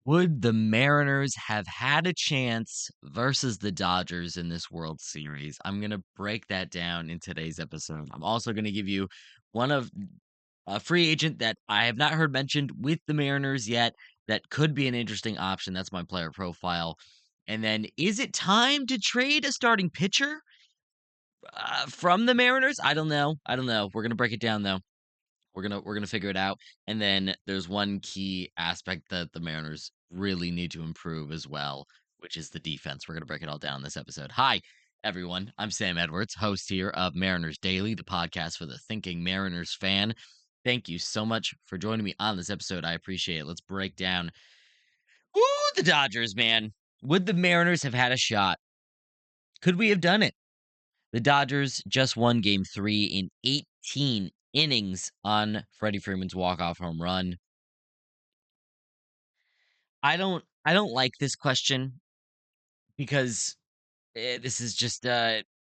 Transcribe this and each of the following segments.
Would the Mariners have had a chance versus the Dodgers in this World Series? I'm going to break that down in today's episode. I'm also going to give you one of a free agent that I have not heard mentioned with the Mariners yet that could be an interesting option. That's my player profile. And then, is it time to trade a starting pitcher from the Mariners? I don't know. We're going to break it down though. We're gonna figure it out. And then there's one key aspect that the Mariners really need to improve as well, which is the defense. We're gonna break it all down in this episode. Hi, everyone. I'm Sam Edwards, host here of Mariners Daily, the podcast for the thinking Mariners fan. Thank you so much for joining me on this episode. I appreciate it. Let's break down. Ooh, the Dodgers, man. Would the Mariners have had a shot? Could we have done it? The Dodgers just won game 3 in 18 innings on Freddie Freeman's walk-off home run. I don't like this question because this is just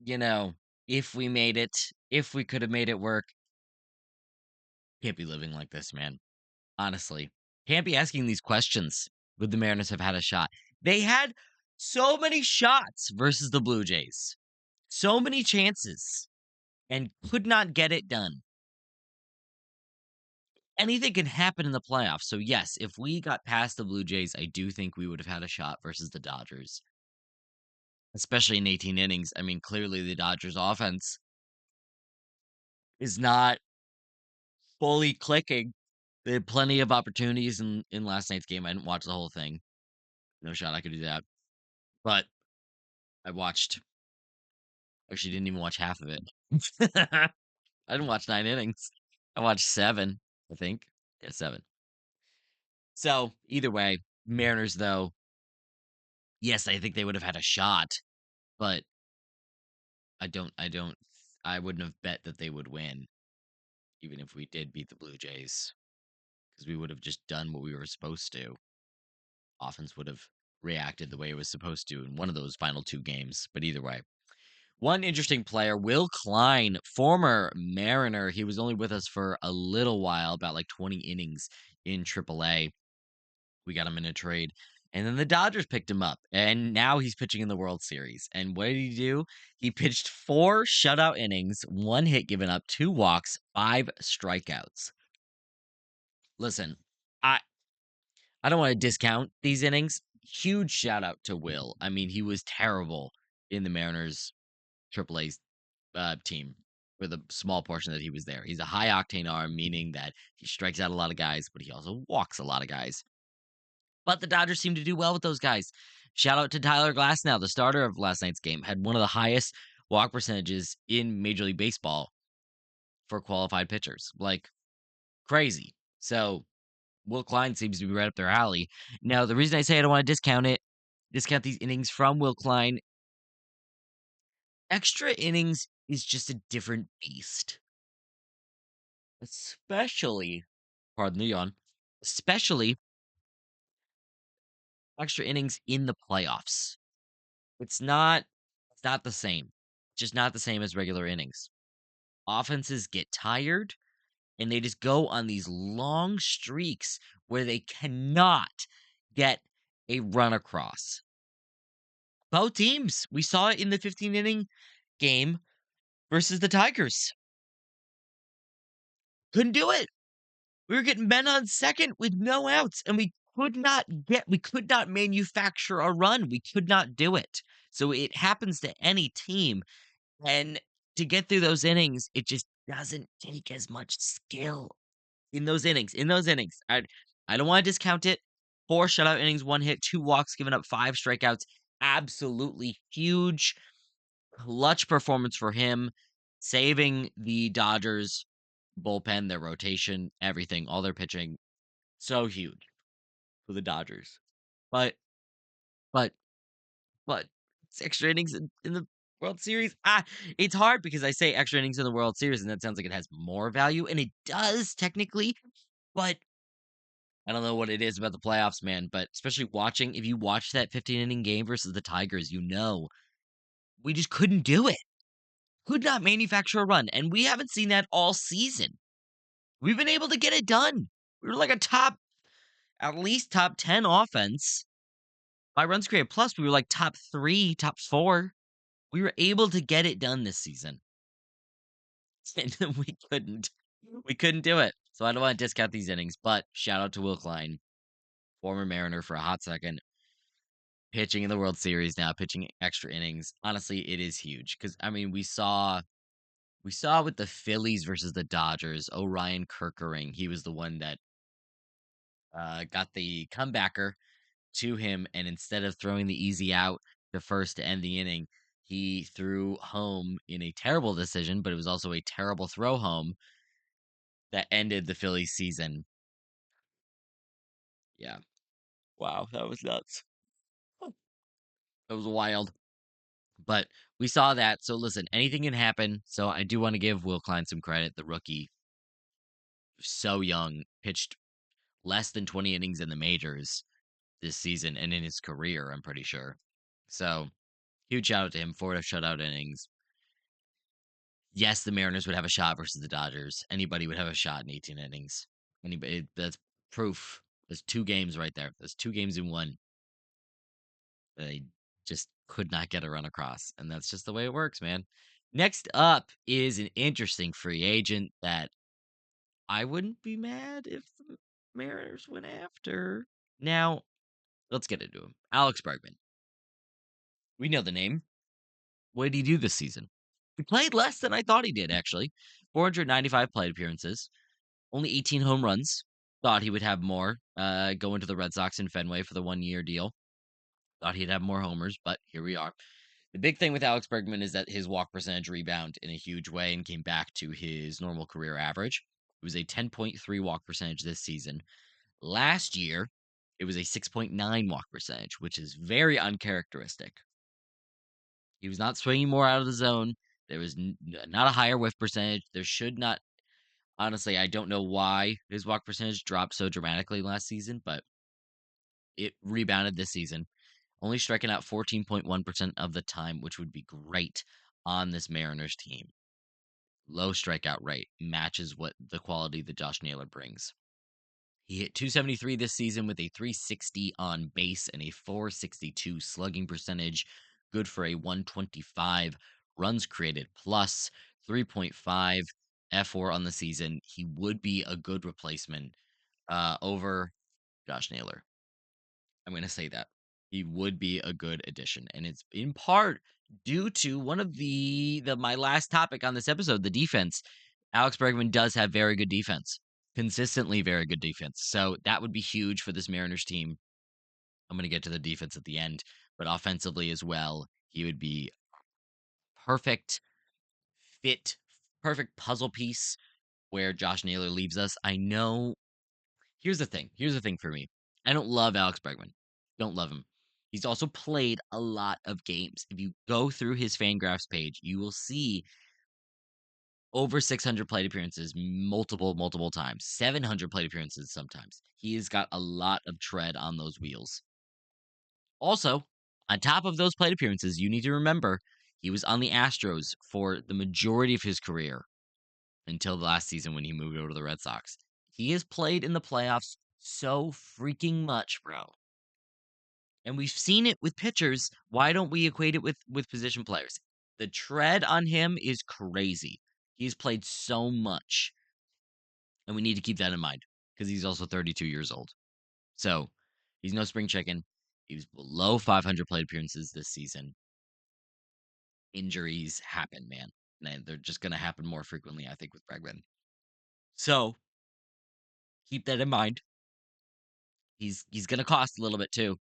you know, if we made it, if we could have made it work, can't be living like this, man. Honestly, can't be asking these questions. Would the Mariners have had a shot? They had so many shots versus the Blue Jays, so many chances, and could not get it done. Anything can happen in the playoffs. So yes, if we got past the Blue Jays, I do think we would have had a shot versus the Dodgers, especially in 18 innings. I mean, clearly the Dodgers offense is not fully clicking. They had plenty of opportunities in last night's game. I didn't watch the whole thing. No shot I could do that. But I watched actually didn't even watch half of it. I didn't watch 9 innings. I watched 7, I think. Yeah, 7. So, either way, Mariners though, yes, I think they would have had a shot, but I wouldn't have bet that they would win, even if we did beat the Blue Jays, because we would have just done what we were supposed to. Offense would have reacted the way it was supposed to in one of those final 2 games. But either way, one interesting player, Will Klein, former Mariner. He was only with us for a little while, about like 20 innings in AAA. We got him in a trade. And then the Dodgers picked him up, and now he's pitching in the World Series. And what did he do? He pitched 4 shutout innings, 1 hit given up, 2 walks, 5 strikeouts. Listen, I I don't want to discount these innings. Huge shout out to Will. I mean, he was terrible in the Mariners AAA team for the small portion that he was there. He's a high octane arm, meaning that he strikes out a lot of guys, but he also walks a lot of guys. But the Dodgers seem to do well with those guys. Shout out to Tyler Glasnow, the starter of last night's game, had one of the highest walk percentages in Major League Baseball for qualified pitchers. Like crazy. So Will Klein seems to be right up their alley. Now, the reason I say I don't want to discount these innings from Will Klein, extra innings is just a different beast. Especially, pardon the yawn, especially extra innings in the playoffs. It's not the same. Just not the same as regular innings. Offenses get tired and they just go on these long streaks where they cannot get a run across. Both teams, we saw it in the 15 inning game versus the Tigers. Couldn't do it. We were getting men on second with no outs, and we could not manufacture a run. We could not do it. So it happens to any team. And to get through those innings, it just doesn't take as much skill in those innings. I don't want to discount it. 4 shutout innings, 1 hit, 2 walks, given up 5 strikeouts. Absolutely huge clutch performance for him, saving the Dodgers bullpen, their rotation, everything, all their pitching. So huge for the Dodgers. But but but it's extra innings in the World Series. It's hard because I say extra innings in the World Series, and that sounds like it has more value, and it does technically, but I don't know what it is about the playoffs, man. But especially watching, if you watch that 15 inning game versus the Tigers, we just couldn't do it. Could not manufacture a run, and we haven't seen that all season. We've been able to get it done. We were like a top at least top 10 offense. By runs created plus, we were like top 3, top 4. We were able to get it done this season. And we couldn't do it. So I don't want to discount these innings, but shout out to Will Klein, former Mariner for a hot second, pitching in the World Series now, pitching extra innings. Honestly, it is huge because I mean we saw with the Phillies versus the Dodgers. Orion Kerkering, he was the one that got the comebacker to him, and instead of throwing the easy out the first to end the inning, he threw home in a terrible decision, but it was also a terrible throw home that ended the Phillies season. Yeah. Wow, that was nuts. That was wild. But we saw that. So listen, anything can happen. So I do want to give Will Klein some credit. The rookie, so young, pitched less than 20 innings in the majors this season and in his career, I'm pretty sure. So huge shout out to him. 4 shutout innings. Yes, the Mariners would have a shot versus the Dodgers. Anybody would have a shot in 18 innings. Anybody, that's proof. There's 2 games right there. There's 2 games in one. They just could not get a run across. And that's just the way it works, man. Next up is an interesting free agent that I wouldn't be mad if the Mariners went after. Now, let's get into him. Alex Bregman. We know the name. What did he do this season? He played less than I thought he did, actually. 495 plate appearances, only 18 home runs. Thought he would have more going to the Red Sox in Fenway for the 1 year deal. Thought he'd have more homers, but here we are. The big thing with Alex Bregman is that his walk percentage rebounded in a huge way and came back to his normal career average. It was a 10.3 walk percentage this season. Last year, it was a 6.9 walk percentage, which is very uncharacteristic. He was not swinging more out of the zone. There was not a higher whiff percentage. There should not. Honestly, I don't know why his walk percentage dropped so dramatically last season, but it rebounded this season. Only striking out 14.1% of the time, which would be great on this Mariners team. Low strikeout rate matches what the quality that Josh Naylor brings. He hit 273 this season with a 360 on base and a 462 slugging percentage. Good for a 125 runs created plus 3.5 F4 on the season. He would be a good replacement over Josh Naylor. I'm going to say that. He would be a good addition. And it's in part due to one of the my last topic on this episode, the defense. Alex Bregman does have very good defense. Consistently very good defense. So that would be huge for this Mariners team. I'm going to get to the defense at the end, but offensively as well, he would be perfect fit, perfect puzzle piece where Josh Naylor leaves us. I know. Here's the thing. Here's the thing for me. I don't love Alex Bregman. Don't love him. He's also played a lot of games. If you go through his Fangraphs page, you will see over 600 plate appearances multiple times, 700 plate appearances sometimes. He has got a lot of tread on those wheels. Also, on top of those plate appearances, you need to remember he was on the Astros for the majority of his career until the last season when he moved over to the Red Sox. He has played in the playoffs so freaking much, bro. And we've seen it with pitchers. Why don't we equate it with position players? The tread on him is crazy. He's played so much. And we need to keep that in mind because he's also 32 years old. So he's no spring chicken. He was below 500 plate appearances this season. Injuries happen, man. And they're just going to happen more frequently, I think, with Bregman. So keep that in mind. He's going to cost a little bit too.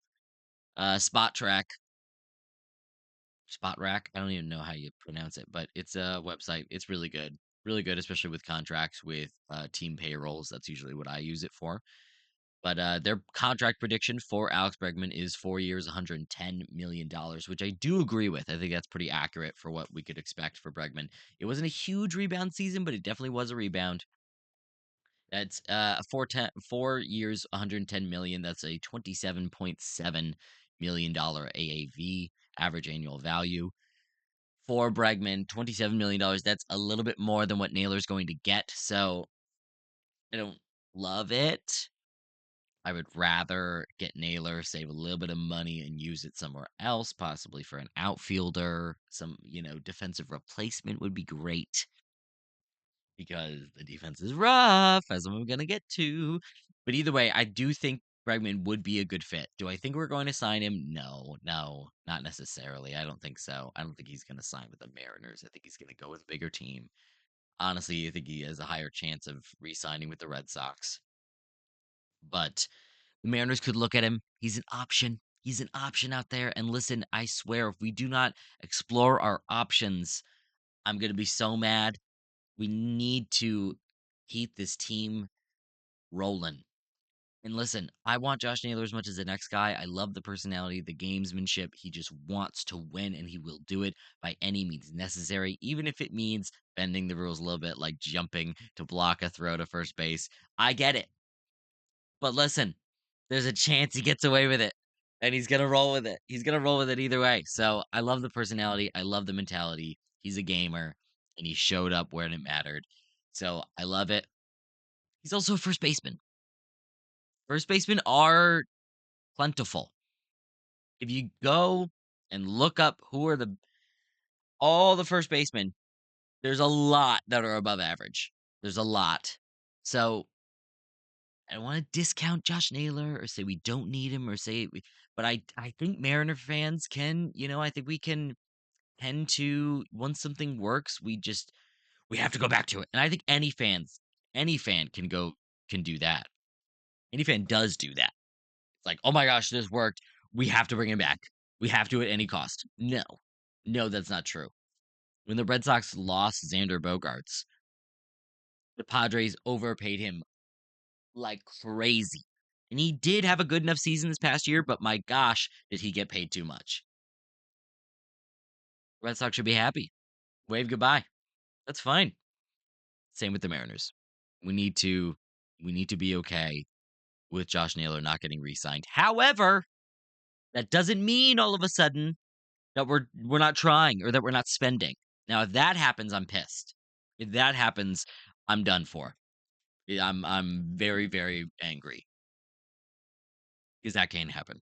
Spot track Spot Rack. I don't even know how you pronounce it, but it's a website. It's really good, especially with contracts with team payrolls. That's usually what I use it for. But their contract prediction for Alex Bregman is 4 years, $110 million, which I do agree with. I think that's pretty accurate for what we could expect for Bregman. It wasn't a huge rebound season, but it definitely was a rebound. That's 4 years, 110 million. That's a $27.7 million AAV, average annual value for Bregman. $27 million. That's a little bit more than what Naylor's going to get. So I don't love it, I would rather get Naylor, save a little bit of money, and use it somewhere else, possibly for an outfielder. Some, defensive replacement would be great because the defense is rough, as I'm going to get to. But either way, I do think Bregman would be a good fit. Do I think we're going to sign him? No, no, not necessarily. I don't think so. I don't think he's going to sign with the Mariners. I think he's going to go with a bigger team. Honestly, I think he has a higher chance of re signing with the Red Sox. But the Mariners could look at him. He's an option. He's an option out there. And listen, I swear, if we do not explore our options, I'm going to be so mad. We need to keep this team rolling. And listen, I want Josh Naylor as much as the next guy. I love the personality, the gamesmanship. He just wants to win, and he will do it by any means necessary, even if it means bending the rules a little bit, like jumping to block a throw to first base. I get it. But listen, there's a chance he gets away with it, and he's gonna roll with it. He's gonna roll with it either way. So I love the personality. I love the mentality. He's a gamer, and he showed up when it mattered. So I love it. He's also a first baseman. First basemen are plentiful. If you go and look up who are all the first basemen, there's a lot that are above average. There's a lot. So I don't want to discount Josh Naylor or say we don't need him or say but I think Mariner fans can, I think we can tend to once something works, we have to go back to it. And I think any fan can do that. Any fan does do that. It's like, "Oh my gosh, this worked. We have to bring him back. We have to at any cost." No. No, that's not true. When the Red Sox lost Xander Bogaerts, the Padres overpaid him like crazy. And he did have a good enough season this past year, but my gosh, did he get paid too much. Red Sox should be happy. Wave goodbye. That's fine. Same with the Mariners. We need to we need to be okay with Josh Naylor not getting re-signed. However, that doesn't mean all of a sudden that we're not trying or that we're not spending. Now, if that happens, I'm pissed. If that happens, I'm done for. I'm very, very angry because that can't happen.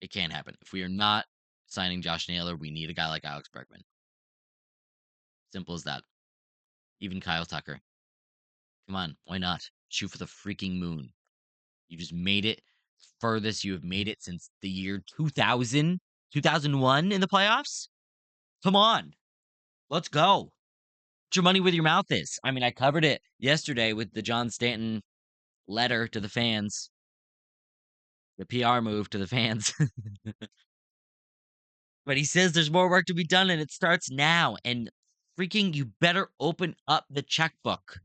It can't happen. If we are not signing Josh Naylor, we need a guy like Alex Bregman. Simple as that. Even Kyle Tucker. Come on, why not? Shoot for the freaking moon. You just made it furthest you have made it since the year 2000, 2001 in the playoffs. Come on. Let's go. What your money with your mouth is. I mean, I covered it yesterday with the John Stanton letter to the fans, the PR move to the fans. But he says there's more work to be done and it starts now. And freaking, you better open up the checkbook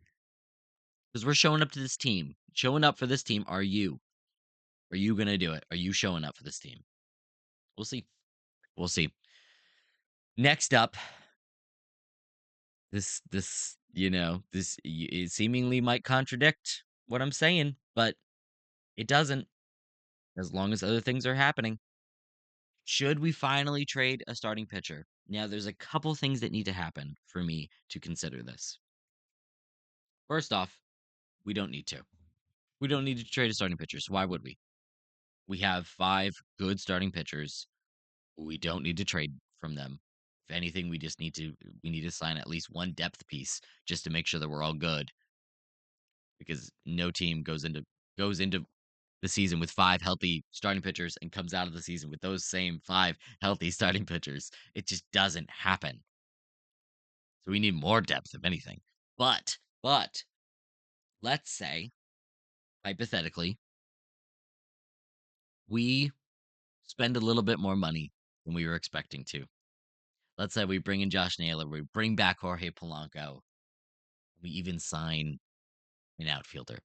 because we're showing up to this team. Showing up for this team are you. Are you going to do it? Are you showing up for this team? We'll see. We'll see. Next up, it seemingly might contradict what I'm saying, but it doesn't as long as other things are happening. Should we finally trade a starting pitcher? Now, there's a couple things that need to happen for me to consider this. First off, we don't need to. We don't need to trade a starting pitcher. So why would we? We have 5 good starting pitchers. We don't need to trade from them. If anything, we need to sign at least one depth piece just to make sure that we're all good. Because no team goes into the season with 5 healthy starting pitchers and comes out of the season with those same 5 healthy starting pitchers. It just doesn't happen. So we need more depth, if anything. But let's say, hypothetically, we spend a little bit more money than we were expecting to. Let's say we bring in Josh Naylor, we bring back Jorge Polanco, we even sign an outfielder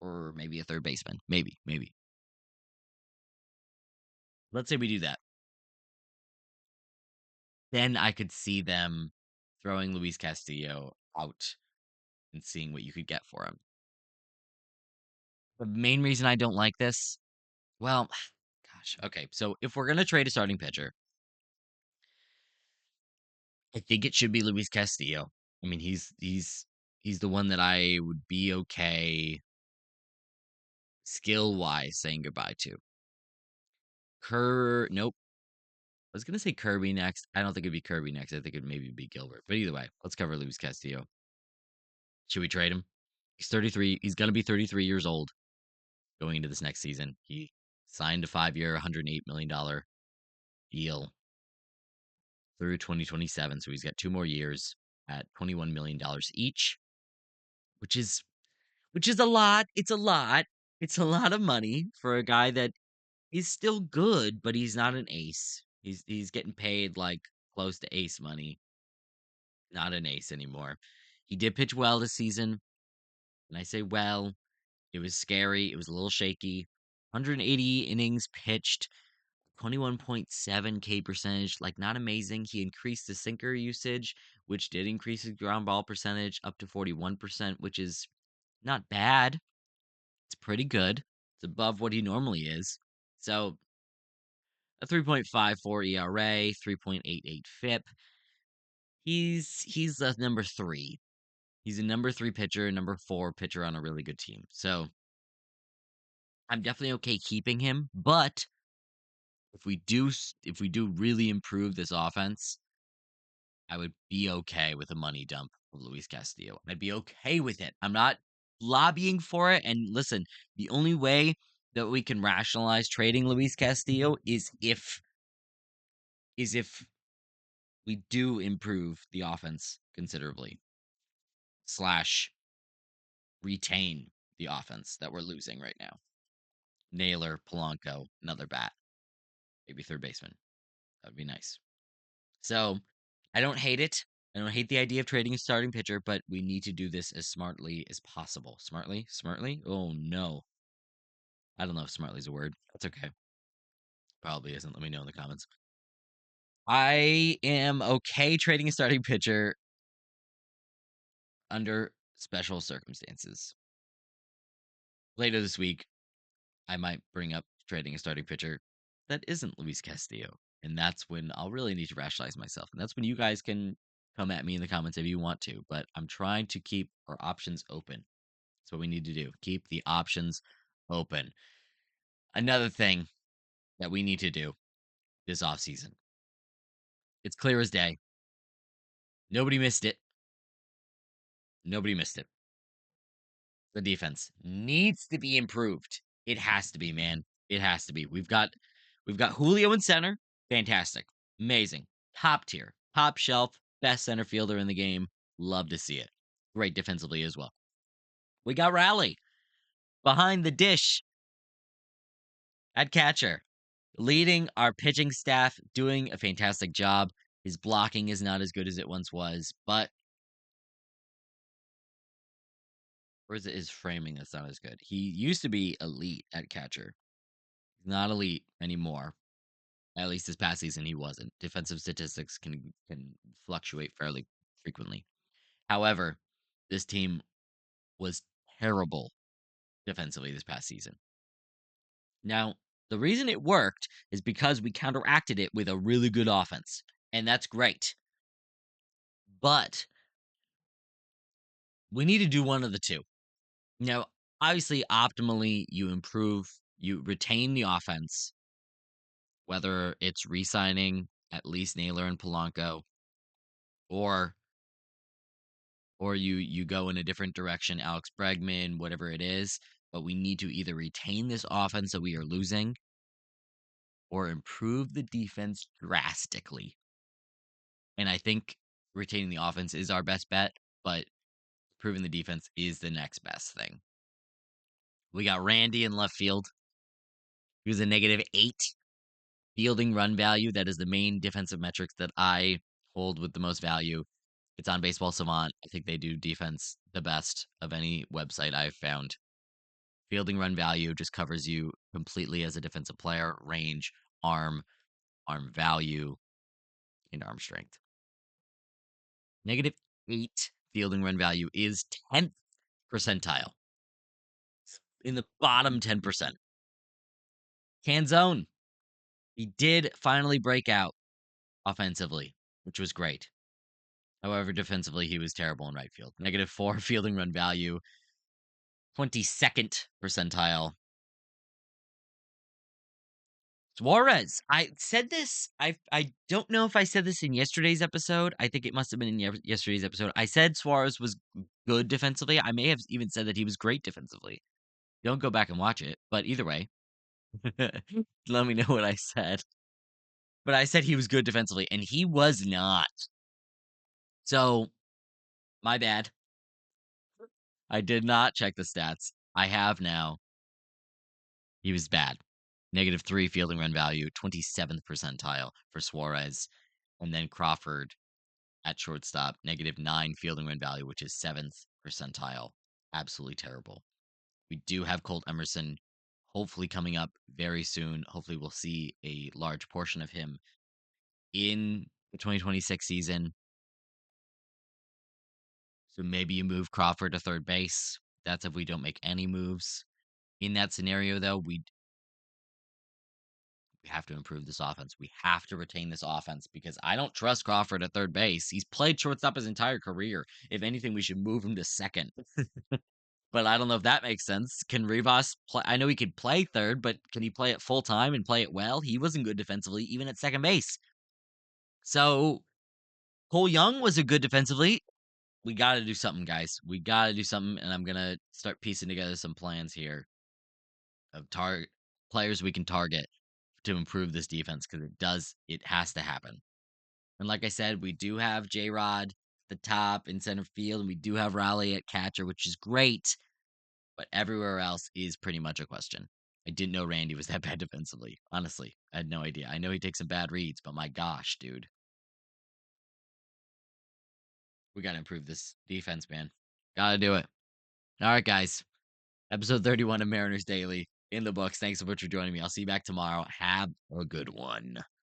or maybe a third baseman. Maybe. Let's say we do that. Then I could see them throwing Luis Castillo out and seeing what you could get for him. The main reason I don't like this, well, gosh, okay. So if we're gonna trade a starting pitcher, I think it should be Luis Castillo. I mean, he's He's the one that I would be okay skill wise saying goodbye to. Nope. I was gonna say Kirby next. I don't think it'd be Kirby next. I think it'd maybe be Gilbert. But either way, let's cover Luis Castillo. Should we trade him? He's 33. He's gonna be 33 years old going into this next season. He signed a 5-year, $108 million deal through 2027. So he's got 2 more years at $21 million each, which is a lot. It's a lot. It's a lot of money for a guy that is still good, but he's not an ace. He's getting paid like close to ace money, not an ace anymore. He did pitch well this season, and I say well. It was scary. It was a little shaky. 180 innings pitched, 21.7 K percentage, like not amazing. He increased the sinker usage, which did increase his ground ball percentage up to 41%, which is not bad. It's pretty good. It's above what he normally is. So a 3.54 ERA, 3.88 FIP. He's a number 3. He's a number 3 pitcher, number 4 pitcher on a really good team. So I'm definitely okay keeping him, but if we do really improve this offense, I would be okay with a money dump of Luis Castillo. I'd be okay with it. I'm not lobbying for it. And listen, the only way that we can rationalize trading Luis Castillo is if we do improve the offense considerably slash retain the offense that we're losing right now. Naylor, Polanco, another bat, maybe third baseman. That would be nice. So I don't hate it. I don't hate the idea of trading a starting pitcher, but we need to do this as smartly as possible. Smartly? Smartly? Oh no. I don't know if smartly is a word. That's okay. Probably isn't. Let me know in the comments. I am okay trading a starting pitcher under special circumstances. Later this week, I might bring up trading a starting pitcher that isn't Luis Castillo. And that's when I'll really need to rationalize myself. And that's when you guys can come at me in the comments if you want to. But I'm trying to keep our options open. That's what we need to do. Keep the options open. Another thing that we need to do this offseason. It's clear as day. Nobody missed it. Nobody missed it. The defense needs to be improved. It has to be, man. It has to be. We've got Julio in center. Fantastic. Amazing. Top tier. Top shelf. Best center fielder in the game. Love to see it. Great defensively as well. We got Raleigh behind the dish at catcher, leading our pitching staff, doing a fantastic job. His blocking is not as good as it once was, but or is it his framing that's not as good? He used to be elite at catcher. He's not elite anymore. At least this past season, he wasn't. Defensive statistics can fluctuate fairly frequently. However, this team was terrible defensively this past season. Now, the reason it worked is because we counteracted it with a really good offense, and that's great. But we need to do one of the two. Now, obviously, optimally, you retain the offense, whether it's re signing at least Naylor and Polanco, or you go in a different direction, Alex Bregman, whatever it is. But we need to either retain this offense that we are losing or improve the defense drastically. And I think retaining the offense is our best bet, but improving the defense is the next best thing. We got Randy in left field. He was a -8 fielding run value. That is the main defensive metrics that I hold with the most value. It's on Baseball Savant. I think they do defense the best of any website I've found. Fielding run value just covers you completely as a defensive player, range, arm value, and arm strength. -8 fielding run value is 10th percentile. In the bottom 10%. Canzone. He did finally break out offensively, which was great. However, defensively, he was terrible in right field. -4 fielding run value, 22nd percentile. Suarez, I said this. I don't know if I said this in yesterday's episode. I think it must have been in yesterday's episode. I said Suarez was good defensively. I may have even said that he was great defensively. Don't go back and watch it, but either way, let me know what I said. But I said he was good defensively, and he was not. So, my bad. I did not check the stats. I have now. He was bad. -3 fielding run value, 27th percentile for Suarez. And then Crawford at shortstop, -9 fielding run value, which is 7th percentile. Absolutely terrible. We do have Colt Emerson hopefully coming up very soon. Hopefully, we'll see a large portion of him in the 2026 season. So maybe you move Crawford to third base. That's if we don't make any moves. In that scenario, though, we have to improve this offense. We have to retain this offense because I don't trust Crawford at third base. He's played shortstop his entire career. If anything, we should move him to second. But I don't know if that makes sense. Can Rivas play? I know he could play third, but can he play it full time and play it well? He wasn't good defensively, even at second base. So Cole Young was a good defensively. We got to do something, guys. We got to do something, and I'm gonna start piecing together some plans here of target players we can target to improve this defense because it has to happen. And like I said, we do have J Rod the top in center field, and we do have Raleigh at catcher, which is great. But everywhere else is pretty much a question. I didn't know Randy was that bad defensively. Honestly, I had no idea. I know he takes some bad reads, but my gosh, dude, we got to improve this defense, man. Got to do it. All right, guys. Episode 31 of Mariners Daily in the books. Thanks so much for joining me. I'll see you back tomorrow. Have a good one.